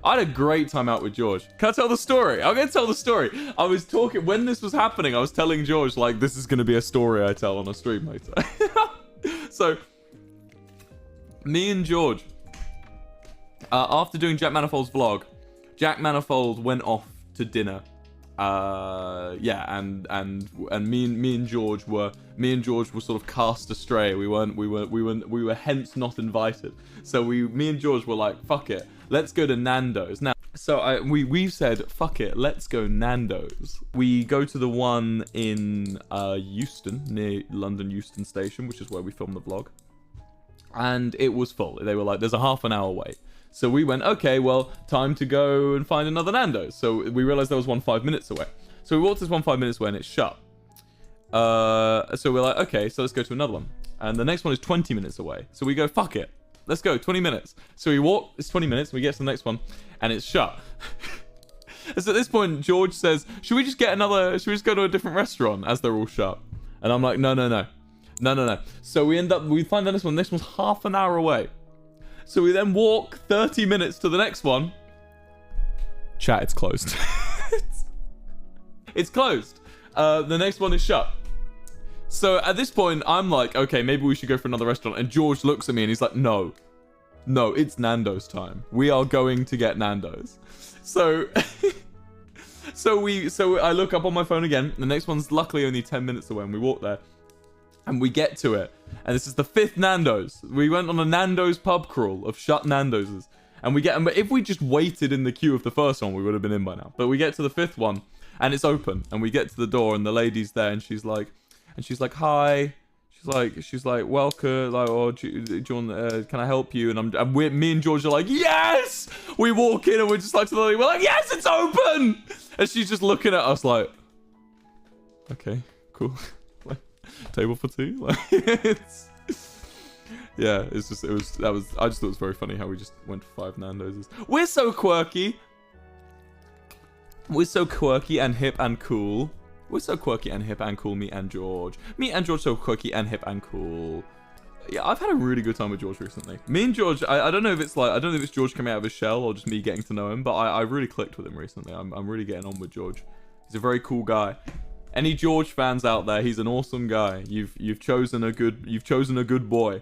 I had a great time out with George. Can I tell the story? I'm going to tell the story. I was talking, when this was happening, I was telling George, like, this is going to be a story I tell on a stream later. So, me and George, after doing Jack Manifold's vlog, Jack Manifold went off to dinner. Yeah, and me and George were sort of cast astray. We were hence not invited. So me and George were like, fuck it, let's go to Nando's. Now, so we said, fuck it, let's go Nando's. We go to the one in Euston, near London Euston Station, which is where we filmed the vlog. And it was full. They were like, there's a half an hour wait. So we went, okay, well, time to go and find another Nando's. So we realized there was one 5 minutes away. So we walked this one 5 minutes away and it's shut. So we're like, okay, so let's go to another one. And the next one is 20 minutes away. So we go, fuck it, let's go, 20 minutes. So we walk, it's 20 minutes, and we get to the next one, and it's shut. So at this point, George says, should we just go to a different restaurant as they're all shut? And I'm like, no. So we find the next one. This one's half an hour away. So we then walk 30 minutes to the next one. Chat, it's closed. It's closed. The next one is shut. So at this point, I'm like, okay, maybe we should go for another restaurant. And George looks at me and he's like, no, it's Nando's time. We are going to get Nando's. So, so I look up on my phone again. The next one's luckily only 10 minutes away, and we walk there. And we get to it. And this is the 5th Nando's. We went on a Nando's pub crawl of shut Nando's. And we get, but if we just waited in the queue of the first one, we would have been in by now. But we get to the 5th one and it's open. And we get to the door and the lady's there and she's like, hi. She's like, welcome. Like, oh, do you want, can I help you? And me and George are like, yes! We walk in and we're just like to the lady, we're like, yes, it's open! And she's just looking at us like, okay, cool. Table for two. Like, yeah, I just thought it was very funny how we just went for 5 Nando's. We're so quirky and hip and cool. We're so quirky and hip and cool, me and George so quirky and hip and cool. Yeah, I've had a really good time with George recently. Me and George, I don't know if it's George coming out of his shell or just me getting to know him, but I really clicked with him recently. I'm really getting on with George. He's a very cool guy. Any George fans out there, he's an awesome guy. You've chosen a good boy.